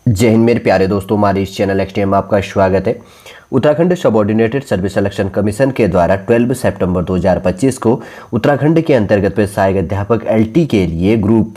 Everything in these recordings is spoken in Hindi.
जय हिंद मेरे प्यारे दोस्तों, हमारे इस चैनल एक्सटीएम में आपका स्वागत है। Uttarakhand subordinated service selection commission के द्वारा 12 सितंबर 2025 को उत्तराखंड के अंतर्गत पे सहायक अध्यापक एलटी के लिए ग्रुप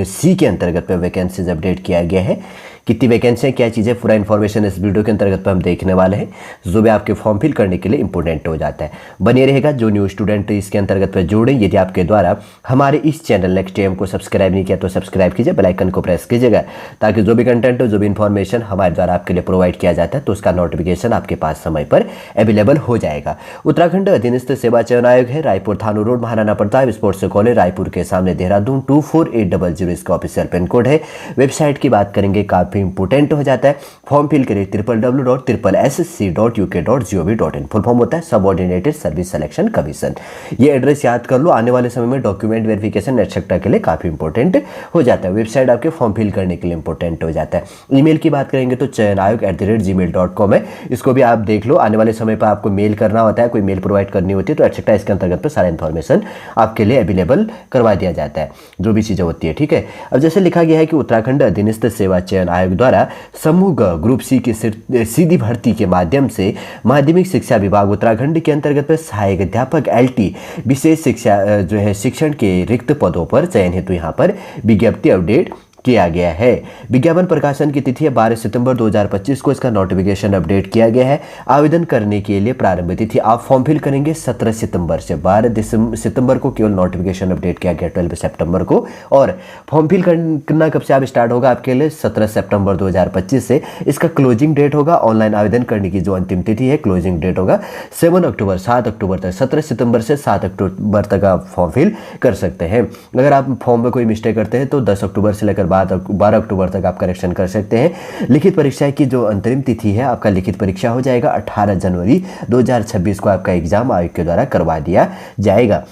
सी के अंतर्गत पे वैकेंसीज अपडेट किया गया है। कितनी वैकेंसी है, क्या चीज़ें, पूरा इन्फॉर्मेशन इस वीडियो के अंतर्गत पे हम देखने वाले हैं, जो भी आपके फॉर्म फिल करने के लिए इंपॉर्टेंट हो जाता है। बने रहेगा। जो न्यू स्टूडेंट इसके अंतर्गत पे जुड़े, यदि आपके द्वारा हमारे इस चैनल एक्सटीएम को सब्सक्राइब नहीं किया तो सब्सक्राइब कीजिए, बेल आइकन को प्रेस कीजिएगा, ताकि जो भी कंटेंट हो, जो भी इन्फॉर्मेशन हमारे द्वारा आपके लिए प्रोवाइड किया जाता है तो उसका नोटिफिकेशन आपके पास समय पर अवेलेबल हो जाएगा। उत्तराखंड अधीनस्थ सेवा चयन आयोग है, Raipur Thano road, Maharana Pratap sports college, Raipur के सामने, देहरादून 24800 इसका ऑफिशियल पिन कोड है। वेबसाइट की बात करेंगे, काफी इंपोर्टेंट हो जाता है। फॉर्म फिल करें www.SSC.uk.gov.in। फुल फॉर्म होता है सबऑर्डिनेटेड सर्विस सिलेक्शन कमीशन। ये एड्रेस याद कर लो, आने वाले समय में डॉक्यूमेंट वेरिफिकेशन एक्सेट्रा के लिए काफी इंपॉर्टेंट हो जाता है। वेबसाइट आपके फॉर्म फिल करने के लिए इंपॉर्टेंट हो जाता है। ईमेल की बात करेंगे तो चयनायोग@gmail.com है, इसको भी आप देख लो। आने वाले समय पर आपको मेल करना होता है, कोई मेल प्रोवाइड करनी होती है तो एक्सेट्रा इसके अंतर्गत पर सारा इन्फॉर्मेशन आपके लिए अवेलेबल करवा दिया जाता है, जो भी चीजें होती है। ठीक है, अब जैसे लिखा गया है कि उत्तराखंड अधीनस्थ सेवा चयन आयोग द्वारा समूह ग्रुप सी की सीधी भर्ती के माध्यम से माध्यमिक शिक्षा विभाग उत्तराखंड के अंतर्गत में सहायक अध्यापक एलटी विशेष शिक्षा जो है शिक्षण के रिक्त पदों पर चयन हेतु यहाँ पर विज्ञप्ति अपडेट किया गया है। विज्ञापन प्रकाशन की तिथि है 12 सितंबर 2025 को इसका नोटिफिकेशन अपडेट किया गया है। आवेदन करने के लिए प्रारंभ तिथि आप फॉर्म फिल करेंगे 17 सितंबर से। 12 सितंबर को केवल नोटिफिकेशन अपडेट किया गया 12 सितंबर को, और फॉर्म फिल करना कब से आप स्टार्ट होगा आपके लिए 17 सितंबर 2025 से। इसका क्लोजिंग डेट होगा, ऑनलाइन आवेदन करने की जो अंतिम तिथि है, क्लोजिंग डेट होगा 7 अक्टूबर 7 अक्टूबर तक। 17 सितंबर से 7 अक्टूबर तक आप फॉर्म फिल कर सकते हैं। अगर आप फॉर्म में कोई मिस्टेक करते हैं तो 10 अक्टूबर से लेकर 12 अक्टूबर तक आप करेक्शन कर सकते हैं। लिखित परीक्षा की जो अंतरिम तिथि है, आपका लिखित परीक्षा हो जाएगा 18 जनवरी 2026 को आपका एग्जाम आयोग के द्वारा करवा दिया जाएगा।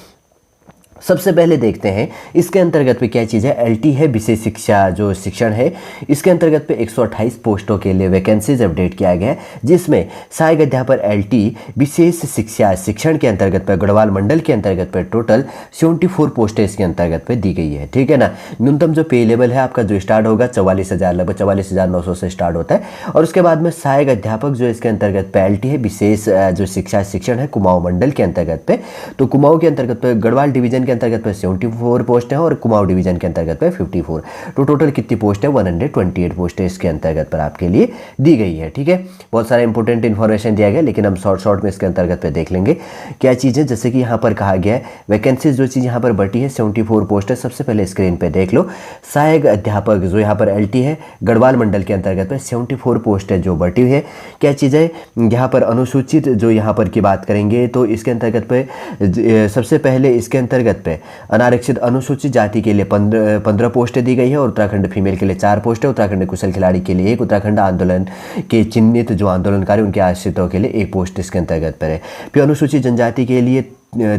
सबसे पहले देखते हैं इसके अंतर्गत पे क्या चीज़ है। एलटी है, विशेष शिक्षा जो शिक्षण है, इसके अंतर्गत पे 128 पोस्टों के लिए वैकेंसीज अपडेट किया गया है, जिसमें सहायक अध्यापक एलटी विशेष शिक्षा शिक्षण के अंतर्गत पे गढ़वाल मंडल के अंतर्गत पे टोटल 74 पोस्टें इसके अंतर्गत पे दी गई है। ठीक है ना। न्यूनतम जो पे लेवल है आपका जो स्टार्ट होगा 44,000 लगभग 44,900 से स्टार्ट होता है। और उसके बाद में सहायक अध्यापक जो इसके अंतर्गत पे एलटी है विशेष जो शिक्षा शिक्षण है कुमाऊं मंडल के अंतर्गत पे, तो कुमाऊं के अंतर्गत पे गढ़वाल डिवीजन के अंतर्गत पे 74 पोस्ट है और कुमाऊं डिवीजन के अंतर्गत पे 54। तो टोटल कितनी पोस्ट है 128 पोस्ट है इसके अंतर्गत पर आपके लिए दी गई है। ठीक है, बहुत सारा इंपॉर्टेंट इन्फॉर्मेशन दिया गया, लेकिन हम शॉर्ट में इसके अंतर्गत पे देख लेंगे क्या चीज़ें। जैसे कि यहाँ पर कहा गया है वैकेंसीज जो चीज़ यहाँ पर बटी है 74 पोस्ट है। सबसे पहले स्क्रीन पे देख लो, सहायक अध्यापक जो यहाँ पर एलटी है गढ़वाल मंडल के अंतर्गत पे 74 पोस्ट है जो बटी हुई है। क्या चीज़ है यहाँ पर अनुसूचित जो यहाँ पर की बात करेंगे तो इसके अंतर्गत पे सबसे पहले इसके अंतर्गत पे अनारक्षित अनुसूचित जाति के लिए 15 पोस्टें दी गई है और उत्तराखंड फीमेल के लिए 4 पोस्टें, उत्तराखंड कुशल खिलाड़ी के लिए 1, उत्तराखंड आंदोलन के चिन्हित जो आंदोलनकारी उनके आश्रितों के लिए 1 पोस्ट इसके अंतर्गत पर है। फिर अनुसूचित जनजाति के लिए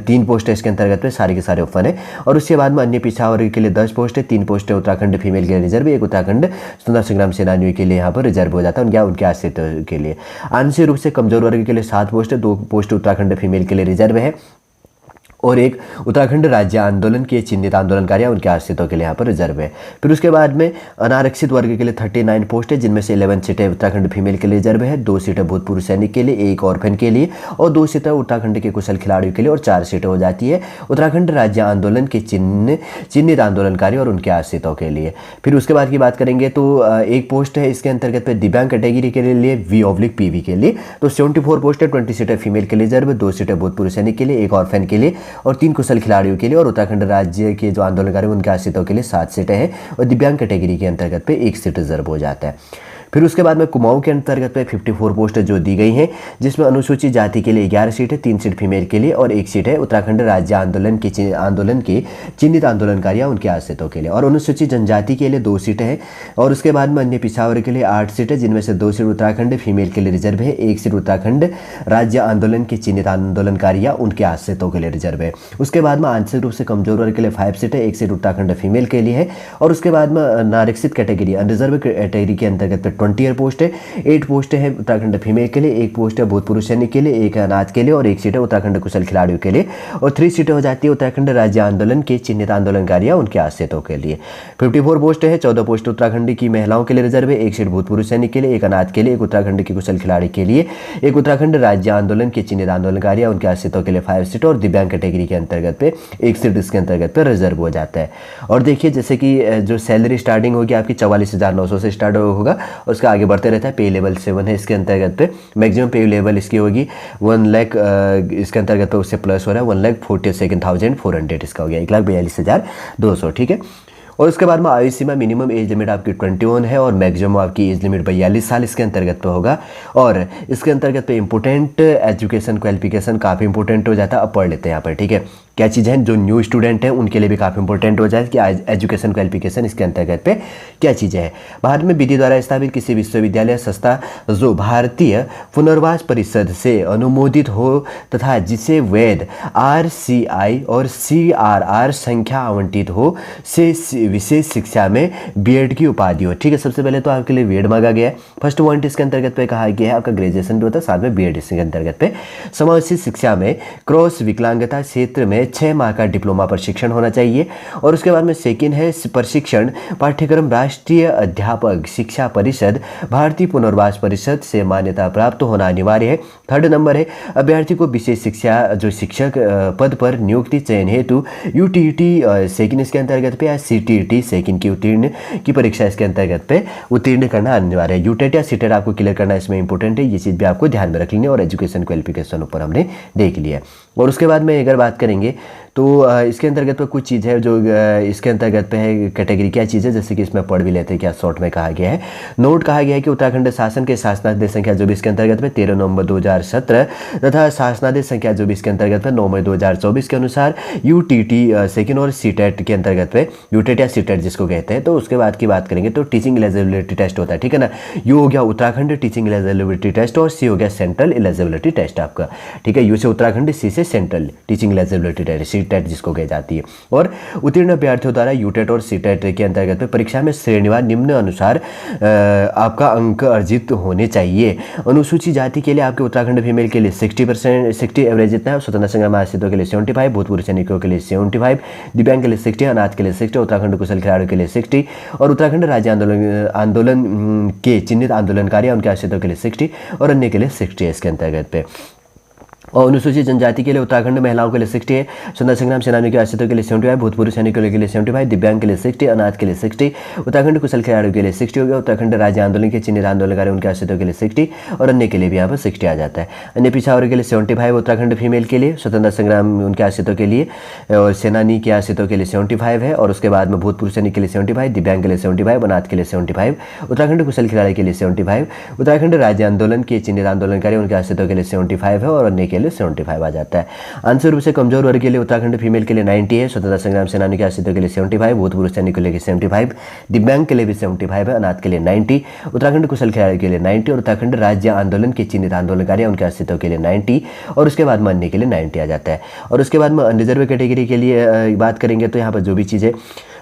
3 पोस्ट है इसके अंतर्गत पे, सारे के सारे ओपन है। और उसके बाद में अन्य पिछड़ा वर्ग के लिए 10 पोस्ट है, 3 पोस्ट है उत्तराखंड फीमेल के लिए रिजर्व, 1 उत्तराखंड स्वतंत्रता संग्राम सेनानियों के लिए यहाँ पर रिजर्व हो जाता है उनके आश्रित के लिए। आंशिक रूप से कमजोर वर्ग के लिए 7 पोस्ट है, 2 पोस्ट उत्तराखंड फीमेल के लिए रिजर्व है और 1 उत्तराखंड राज्य आंदोलन के चिन्हित आंदोलनकारी उनके आश्रितों के लिए यहाँ पर रिजर्व है। फिर उसके बाद में अनारक्षित वर्ग के लिए 39 पोस्ट है, जिनमें से 11 सीटें उत्तराखंड फीमेल के लिए रिजर्व है, 2 सीटें भूतपूर्व सैनिक के लिए, 1 ऑर्फन के लिए और 2 सीटें उत्तराखंड के कुशल खिलाड़ियों के लिए और 4 सीटें हो जाती है उत्तराखंड राज्य आंदोलन के चिन्हित आंदोलनकारी और उनके आश्रितों के लिए। फिर उसके बाद की बात करेंगे तो 1 पोस्ट है इसके अंतर्गत पे दिव्यांग कैटेगरी के लिए V/PV के लिए, तो 74 पोस्ट है, 20 सीटें फीमेल के लिए रिजर्व, 2 सीटें भूतपूर्व सैनिक के लिए, 1 ऑर्फन के लिए और 3 कुशल खिलाड़ियों के लिए और उत्तराखंड राज्य के जो आंदोलनकारी उनके आश्रितों के लिए 7 सीटें हैं और दिव्यांग कैटेगरी के अंतर्गत पे 1 सीट रिजर्व हो जाता है। फिर उसके बाद में कुमाऊं के अंतर्गत पे 54 पोस्ट जो दी गई हैं, जिसमें अनुसूचित जाति के लिए 11 सीट है, 3 सीट फीमेल के लिए और 1 सीट है उत्तराखंड राज्य आंदोलन के चिन्हित आंदोलनकारियों उनके आश्रितों के लिए। और अनुसूचित जनजाति के लिए 2 सीटें हैं और उसके बाद में अन्य पिछड़ा वर्ग के लिए 8 सीटें, जिनमें से 2 सीट उत्तराखंड फीमेल के लिए रिजर्व है, 1 सीट उत्तराखंड राज्य आंदोलन के चिन्हित आंदोलनकारियों उनके आश्रितों के लिए रिजर्व है। उसके बाद में आंशिक रूप से कमजोर वर्ग के लिए 5 सीटें, 1 सीट उत्तराखंड फीमेल के लिए है और उसके बाद में नारक्षित कैटेगरी अनरिजर्व कैटेगरी के अंतर्गत 20 ईयर पोस्ट है। 8 पोस्ट है उत्तराखंड फीमेल के लिए, 1 पोस्ट है भूतपूर्व सैनिक के लिए, 1 अनाथ के लिए और 1 सीट है उत्तराखंड कुशल खिलाड़ियों के लिए और 3 सीटें हो जाती है उत्तराखंड राज्य आंदोलन के चिन्हित आंदोलनकारी या उनके आश्रितों के लिए। 54 पोस्ट है, 14 पोस्ट उत्तराखंड की महिलाओं के लिए रिजर्व है, 1 सीट भूतपूर्व सैनिक के लिए, 1 अनाथ के लिए, 1 उत्तराखंड के कुशल खिलाड़ी के लिए, 1 उत्तराखंड राज्य आंदोलन के चिन्हित आंदोलनकारी या उनके आश्रितों के लिए 5 सीट और दिव्यांग कैटेगरी के अंतर्गत पे 1 सीट इसके अंतर्गत पे रिजर्व हो जाता है। और देखिए जैसे कि जो सैलरी स्टार्टिंग होगी आपकी 44,900 से स्टार्ट होगा, उसका आगे बढ़ते रहता है। पे लेवल 7 है इसके अंतर्गत पे, मैक्सिमम पे लेवल इसकी होगी 1 लाख, इसके अंतर्गत पे उससे प्लस हो रहा है 1,42,400 इसका हो गया 1,42,200, ठीक है। और उसके बाद में आयु सीमा मिनिमम एज लिमिट आपकी 21 है और मैक्सिमम आपकी एज लिमिट 42 साल इसके अंतर्गत पे होगा। और इसके अंतर्गत पे इंपॉर्टेंट एजुकेशन क्वालिफिकेशन काफ़ी इंपॉर्टेंट हो जाता है। अब पढ़ लेते हैं यहाँ पर, ठीक है। क्या चीज़ है, जो न्यू स्टूडेंट हैं उनके लिए भी काफ़ी इंपॉर्टेंट हो जाए कि एजुकेशन क्वालिफिकेशन इसके अंतर्गत पे क्या चीज़ें हैं। भारत में विधि द्वारा स्थापित किसी विश्वविद्यालय संस्था जो भारतीय पुनर्वास परिषद से अनुमोदित हो तथा जिसे वैध RCI और CRR संख्या आवंटित हो से विशेष शिक्षा में B.Ed की उपाधि हो, ठीक है। सबसे पहले तो आपके लिए B.Ed मांगा गया है। फर्स्ट पॉइंट इसके अंतर्गत पे कहा गया है आपका ग्रेजुएशन भी होता है, साथ में B.Ed इसके अंतर्गत पे। समावेशी शिक्षा में क्रॉस विकलांगता क्षेत्र में 6 माह का डिप्लोमा प्रशिक्षण होना चाहिए। और उसके बाद में सेकेंड है प्रशिक्षण पाठ्यक्रम राष्ट्रीय अध्यापक शिक्षा परिषद भारतीय पुनर्वास परिषद से मान्यता प्राप्त होना अनिवार्य है। थर्ड नंबर है अभ्यर्थी को विशेष शिक्षा जो शिक्षक पद पर नियुक्ति चयन हेतु UTT सेकेंड इसके अंतर्गत पे या CTT सेकेंड की उत्तीर्ण की परीक्षा इसके अंतर्गत पे उत्तीर्ण करना अनिवार्य है। UTT या CTET आपको क्लियर करना इसमें इंपॉर्टेंट है, ये चीज़ भी आपको ध्यान में रख लेनी है। और एजुकेशन क्वालिफिकेशन ऊपर हमने देख लिया। और उसके बाद में अगर बात करेंगे तो इसके अंतर्गत पे कुछ चीज़ है जो इसके अंतर्गत पे है कैटेगरी क्या चीज़ है, जैसे कि इसमें पढ़ भी लेते हैं क्या शॉर्ट में कहा गया है। नोट कहा गया है कि उत्तराखंड शासन के शासनादेश संख्या 24 के अंतर्गत पे 13 नवंबर 2017 तथा शासनादेश संख्या 24 के अंतर्गत पे 9 मई 2024 के अनुसार UTT सेकेंड और CTET के अंतर्गत पे UTT या CTET जिसको कहते हैं। तो उसके बाद की बात करेंगे तो टीचिंग एलिजिबिलिटी टेस्ट होता है, ठीक है ना। यू हो गया उत्तराखंड टीचिंग एलिजिबिलिटी टेस्ट और C हो गया सेंट्रल एलिजिबिलिटी टेस्ट आपका, ठीक है। U से उत्तराखंड, C से central teaching eligibility test CTET जिसको कही जाती है। और उत्तीर्ण अभ्यर्थियों द्वारा UTET और CTET के अंतर्गत पे परीक्षा में श्रेणीवार निम्न अनुसार आपका अंक अर्जित होने चाहिए। अनुसूचित जाति के लिए आपके उत्तराखंड फीमेल के लिए 60 एवरेज इतना है, स्वतंत्र संग्राम आश्रितों के लिए 75, भूतपूर्व सैनिकों के लिए 75, दिव्यांग के लिए 60, अनाथ के लिए 60, उत्तराखंड कुशल खिलाड़ियों के लिए 60 और उत्तराखंड राज्य आंदोलन के चिन्हित आंदोलनकारी उनके आश्रितों के लिए 60 और अन्य के लिए 60 है इसके अंतर्गत पे। और अनुसूचित जनजाति के लिए उत्तराखंड महिलाओं के लिए 60 है, स्वतंत्रता संग्राम सेनानियों के आश्रितों के लिए 75, भूतपूर्व सैनिकों के लिए 75, दिव्यांग के लिए 60, अनाथ के लिए 60, उत्तराखंड कुशल खिलाड़ियों के लिए 60 हो गया, उत्तराखंड राज्य आंदोलन के चिन्हित आंदोलनकारी उनके आश्रितों के लिए 60 और अन्य के लिए भी यहाँ पर 60 आ जाता है। अन्य पिछड़ा वर्ग के लिए 75 उत्तराखंड फीमेल के लिए, स्वतंत्रता संग्राम उनके आश्रितों के लिए और सेनानी के आश्रितों के लिए 75 है। और उसके बाद में भूतपूर्व सैनिक के लिए 75, दिव्यांग के लिए 75, अनाथ के लिए 75, उत्तराखंड कुशल खिलाड़ी के लिए 75, उत्तराखंड राज्य आंदोलन के चिन्हित आंदोलनकारी उनके आश्रितों के लिए 75 है और अन्य के लिए 75 आ जाता है। आंशिक रूप से कमजोर वर्ग के लिए उत्तराखंड फीमेल के लिए 90 है, स्वतंत्रता संग्राम सेनानी के आश्रितों के लिए 75, भूतपूर्व सैनिक के लिए 75, दिव्यांग के लिए भी 75 है, अनाथ के लिए 90, उत्तराखंड कुशल खिलाड़ी के लिए 90 और उत्तराखंड राज्य आंदोलन के चिन्हित आंदोलनकारी उनके आश्रितों के लिए 90 और उसके बाद में अन्य के लिए 90 आ जाता है। और उसके बाद में अनरिजर्व कैटेगरी के लिए बात करेंगे तो यहाँ पर जो भी चीज़ें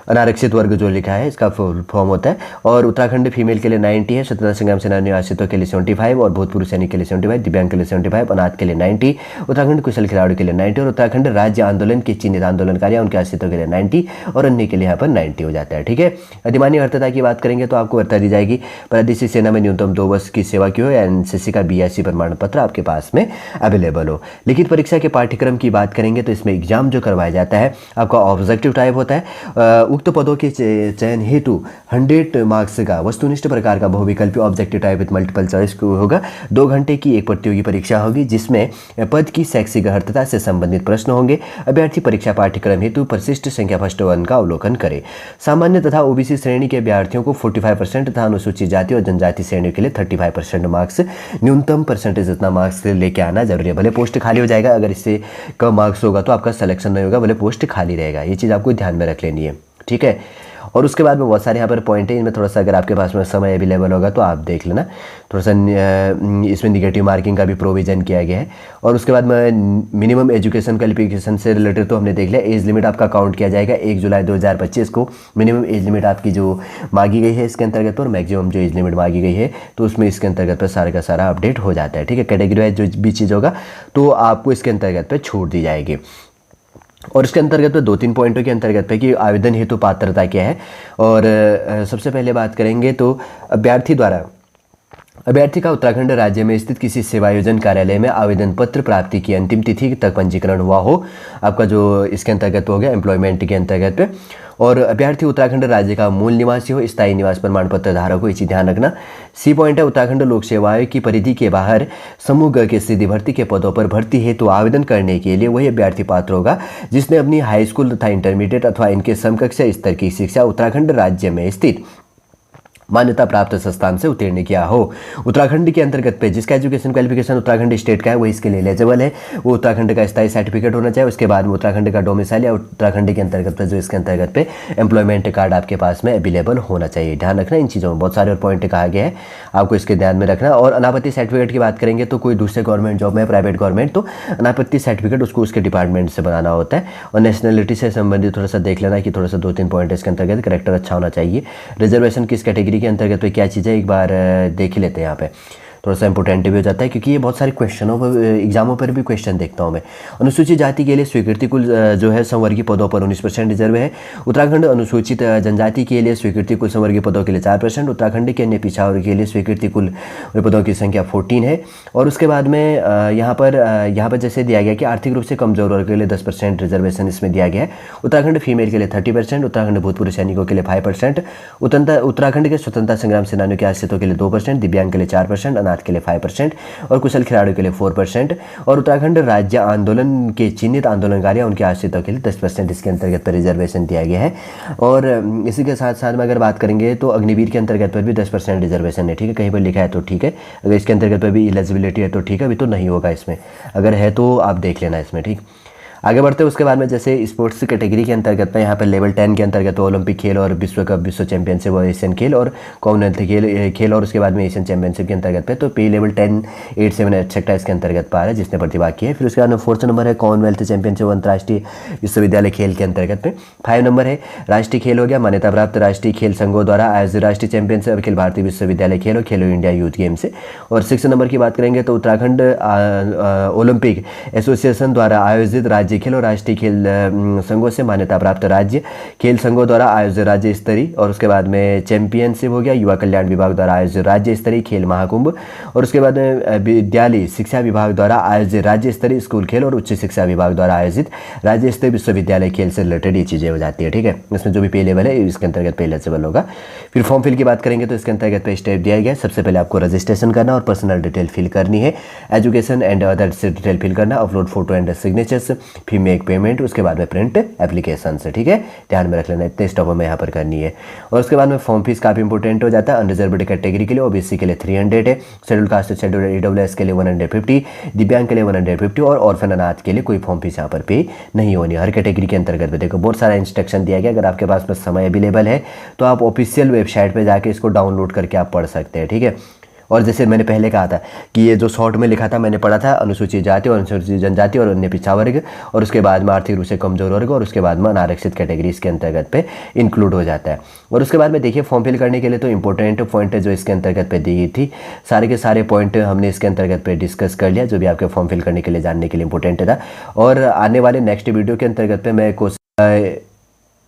अनारक्षित वर्ग जो लिखा है इसका फुल फॉर्म होता है। और उत्तराखंड फीमेल के लिए 90 है, स्वतंत्रता संग्राम सेनानी आश्रितों के लिए 75 और भूतपूर्व सैनिक के लिए 75, दिव्यांग के लिए 75, अनाथ के लिए 90, उत्तराखंड कुशल खिलाड़ियों के लिए 90 और उत्तराखंड राज्य आंदोलन के चिन्हित आंदोलनकारी उनके आश्रितों के लिए 90 और अन्य के लिए यहाँ पर 90 हो जाता है, ठीक है। अधिमान्य अर्हता की बात करेंगे तो आपको अर्हता दी जाएगी प्रादेशिक सेना में न्यूनतम 2 वर्ष की सेवा की हो या NCC का BSc प्रमाण पत्र आपके पास में अवेलेबल हो। लिखित परीक्षा के पाठ्यक्रम की बात करेंगे तो इसमें एग्जाम जो करवाया जाता है आपका ऑब्जेक्टिव टाइप होता है। उक्त पदों के चयन हेतु 100 मार्क्स का वस्तुनिष्ठ प्रकार का बहुविकल्पी objective type with multiple choice होगा। 2 घंटे की एक प्रतियोगी परीक्षा होगी जिसमें पद की शैक्षिक अर्हता से संबंधित प्रश्न होंगे। अभ्यर्थी परीक्षा पाठ्यक्रम हेतु परिशिष्ट संख्या फर्स्ट 1 का अवलोकन करे। सामान्य तथा OBC श्रेणी के अभ्यर्थियों को 45% तथा अनुसूचित जाति और जनजाति श्रेणी के लिए 35% मार्क्स न्यूनतम परसेंटेज इतना मार्क्स लेके आना जरूरी है। भले पोस्ट खाली हो जाएगा, अगर इससे कम मार्क्स होगा तो आपका सिलेक्शन नहीं होगा, भले पोस्ट खाली रहेगा। ये चीज़ आपको ध्यान में रख लेनी है, ठीक है। और उसके बाद में बहुत सारे यहाँ पर पॉइंट है, इनमें थोड़ा सा अगर आपके पास में समय अवेलेबल होगा तो आप देख लेना। थोड़ा सा इसमें निगेटिव मार्किंग का भी प्रोविज़न किया गया है। और उसके बाद में मिनिमम एजुकेशन क्वालिफिकेशन से रिलेटेड तो हमने देख लिया। एज लिमिट आपका काउंट किया जाएगा 1 जुलाई 2025 को। मिनिमम एज लिमिट आपकी जो मांगी गई है इसके अंतर्गत और मैक्सिमम जो एज लिमिट मांगी गई है तो उसमें इसके अंतर्गत पर सारा का सारा अपडेट हो जाता है, ठीक है। कैटेगरी वाइज जो भी चीज़ होगा तो आपको इसके अंतर्गत पर छूट दी जाएगी। और इसके अंतर्गत पे 2-3 पॉइंटों के अंतर्गत पे कि आवेदन हेतु पात्रता क्या है। और सबसे पहले बात करेंगे तो अभ्यर्थी का उत्तराखंड राज्य में स्थित किसी सेवायोजन कार्यालय में आवेदन पत्र प्राप्ति की अंतिम तिथि तक पंजीकरण हुआ हो, आपका जो इसके अंतर्गत हो गया एम्प्लॉयमेंट के अंतर्गत पे। और अभ्यर्थी उत्तराखंड राज्य का मूल निवासी हो, स्थायी निवास प्रमाण पत्र धारक हो, इसी ध्यान रखना। सी पॉइंट है उत्तराखंड लोक सेवा आयोग की परिधि के बाहर समूह ग के सीधी भर्ती के पदों पर भर्ती है तो आवेदन करने के लिए वही अभ्यर्थी पात्र होगा जिसने अपनी हाई स्कूल तथा इंटरमीडिएट अथवा इनके समकक्ष स्तर की शिक्षा उत्तराखंड राज्य में स्थित मान्यता प्राप्त संस्थान से उत्तीर्ण किया हो। उत्तराखंड के अंतर्गत पे जिसका एजुकेशन क्वालिफिकेशन उत्तराखंड स्टेट का है वो इसके लिए एलिजिबल है। वो उत्तराखंड का स्थायी सर्टिफिकेट होना चाहिए। उसके बाद में उत्तराखंड का डोमिसाइल या उत्तराखंड के अंतर्गत पे जो इसके अंतर्गत पे एम्प्लॉयमेंट कार्ड आपके पास में अवेलेबल होना चाहिए। ध्यान रखना इन चीज़ों में, बहुत सारे और पॉइंट कहा गया है, आपको इसके ध्यान में रखना। और अनापत्ति सर्टिफिकेट की बात करेंगे तो कोई दूसरे गवर्नमेंट जॉब में प्राइवेट गवर्नमेंट तो अनापत्ति सर्टिफिकेट उसको उसके डिपार्टमेंट से बनाना होता है। और नेशनलिटी से संबंधित थोड़ा सा देख लेना कि थोड़ा सा 2-3 पॉइंट इसके अंतर्गत करेक्टर अच्छा होना चाहिए। रिजर्वेशन किस कैटेगरी के अंतर्गत पे क्या चीज़ें एक बार देख ही लेते हैं। यहाँ पे थोड़ा सा इंपॉर्टेंट भी हो जाता है क्योंकि ये बहुत सारे क्वेश्चनों पर एग्जामों पर भी क्वेश्चन देखता हूँ मैं। अनुसूचित जाति के लिए स्वीकृति कुल जो है संवर्गीय पदों पर 19% रिजर्व है। उत्तराखंड अनुसूचित जनजाति के लिए स्वीकृति कुल संवर्गीय पदों के लिए 4%। उत्तराखंड के अन्य पिछड़ा वर्ग के लिए स्वीकृति कुल पदों की संख्या 14 है। और उसके बाद में यहाँ पर जैसे दिया गया कि आर्थिक रूप से कमजोर वर्ग के लिए 10% रिजर्वेशन इसमें दिया गया है। उत्तराखंड फीमेल के लिए 30%, उत्तराखंड भूतपूर्व सैनिकों के लिए 5%, उत्तराखंड के स्वतंत्रता संग्राम सेनानियों के आश्रितों के लिए 2%, दिव्यांग के लिए 4%, अनाथ के लिए 5% और कुशल खिलाड़ियों के लिए 4%। और उत्तराखंड राज्य आंदोलन के चिन्हित आंदोलनकारी उनके आश्रितों के लिए 10% इसके अंतर्गत पर रिजर्वेशन दिया गया है। और इसी के साथ साथ में अगर बात करेंगे तो अग्निवीर के अंतर्गत पर भी 10% रिजर्वेशन है, ठीक है। कहीं पर लिखा है तो ठीक है, अगर इसके अंतर्गत पर भी एलिजिबिलिटी है तो ठीक है, अभी तो नहीं होगा इसमें, अगर है तो आप देख लेना इसमें, ठीक। आगे बढ़ते हैं उसके बाद में जैसे स्पोर्ट्स कैटेगरी के अंतर्गत में यहाँ पर लेवल 10 के अंतर्गत ओलंपिक खेल और विश्व कप, विश्व चैंपियनशिप और एशियन खेल और कॉमनवेल्थ खेल और उसके बाद में एशियन चैंपियनशिप के अंतर्गत पे तो पे लेवल 10, 8, 7 एक्सेट्रा इसके अंतर्गत पा रहा है जिसने प्रतिभाग किया है। फिर उसके बाद में 4th नंबर है कॉमनवेल्थ चैंपियनशिप अंतर्राष्ट्रीय विश्वविद्यालय खेल के अंतर्गत में। 5 नंबर है राष्ट्रीय खेल हो गया मान्यता प्राप्त राष्ट्रीय खेल संघों द्वारा आयोजित राष्ट्रीय चैंपियनशिप अखिल भारतीय विश्वविद्यालय खेल और खेलो इंडिया यूथ गेम से। और 6 नंबर की बात करेंगे तो उत्तराखंड ओलंपिक एसोसिएशन द्वारा आयोजित राज्य खेल और राष्ट्रीय खेल संघों से मान्यता प्राप्त राज्य खेल संघों द्वारा आयोजित राज्य स्तरीय। और उसके बाद में चैंपियनशिप हो गया युवा कल्याण विभाग द्वारा आयोजित राज्य स्तरीय खेल महाकुंभ। और उसके बाद में विद्यालय शिक्षा विभाग द्वारा आयोजित राज्य स्तरीय स्कूल खेल और उच्च शिक्षा विभाग द्वारा आयोजित राज्य स्तरीय विश्वविद्यालय खेल से रिलेटेड ये चीज़ें हो जाती है, ठीक है। इसमें जो भी पे लेवल है इसके अंतर्गत पे एलिजिबल होगा। फिर फॉर्म फिल की बात करेंगे तो इसके अंतर्गत पे स्टेप दिया गया है। सबसे पहले आपको रजिस्ट्रेशन करना और पर्सनल डिटेल फिल करनी है, education and other detail fill करना, अपलोड फोटो एंड सिग्नेचर्स, फिर मेक पेमेंट, उसके बाद में प्रिंट एप्लीकेशन से, ठीक है। ध्यान में रख लेना, इतने स्टेप हमें यहाँ पर करनी है। और उसके बाद में फॉर्म फीस काफ़ी इंपॉर्टेंट हो जाता है। अनरिजर्व्ड कैटेगरी के लिए ओबीसी के लिए 300 है, शेड्यूल कास्ट शेड्यूल ईडब्ल्यूएस के लिए 150, दिव्यांग के लिए 150 और ऑर्फन अनाथ के लिए कोई फॉर्म फीस यहाँ पर पे नहीं होनी। हर कैटेगरी के अंतर्गत देखो बहुत सारा इंस्ट्रक्शन दिया गया। अगर आपके पास में समय अवेलेबल है तो आप ऑफिशियल वेबसाइट पर जाके इसको डाउनलोड करके आप पढ़ सकते हैं, ठीक है। और जैसे मैंने पहले कहा था कि ये जो शॉर्ट में लिखा था मैंने पढ़ा था अनुसूचित जाति और अनुसूचित जनजाति और अन्य पिछड़ा वर्ग और उसके बाद में आर्थिक रूप से कमजोर वर्ग और उसके बाद में अनारक्षित कैटेगरी इसके अंतर्गत पे इंक्लूड हो जाता है। और उसके बाद में देखिए फॉर्म फिल करने के लिए तो इंपॉर्टेंट पॉइंट जो इसके अंतर्गत पे दी गई थी सारे के सारे पॉइंट हमने इसके अंतर्गत पे डिस्कस कर लिया जो भी आपके फॉर्म फिल करने के लिए जानने के लिए इंपॉर्टेंट था। और आने वाले नेक्स्ट वीडियो के अंतर्गत पे मैं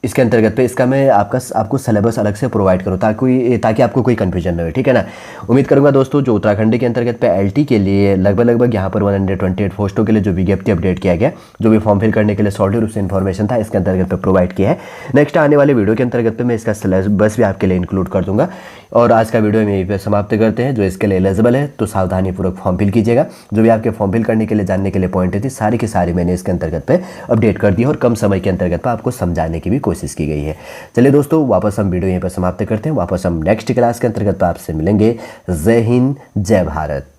इसके अंतर्गत पे इसका मैं आपको सिलेबस अलग से प्रोवाइड करूँ ताकि आपको कोई कन्फ्यूजन ना हो, ठीक है ना। उम्मीद करूंगा दोस्तों जो उत्तराखंड के अंतर्गत पे एलटी के लिए लगभग यहाँ पर 128 पोस्टों के लिए जो विज्ञप्ति अपडेट किया गया, जो भी फॉर्म फिल करने के लिए सॉलिड रूप से इन्फॉर्मेशन था इसके अंतर्गत पे प्रोवाइड किया है। नेक्स्ट आने वाले वीडियो के अंतर्गत पे मैं इसका सिलेबस भी आपके लिए इंक्लूड कर दूंगा। और आज का वीडियो हम यहीं पर समाप्त करते हैं। जो इसके लिए एलिजिबल है तो सावधानीपूर्वक फॉर्म फिल कीजिएगा। जो भी आपके फॉर्म फिल करने के लिए जानने के लिए पॉइंट थी सारी की सारी मैंने इसके अंतर्गत पे अपडेट कर दी और कम समय के अंतर्गत पे आपको समझाने की भी कोशिश की गई है। चलिए दोस्तों वापस हम वीडियो यहीं पर समाप्त करते हैं। वापस हम नेक्स्ट क्लास के अंतर्गत आपसे मिलेंगे। जय हिंद, जय भारत।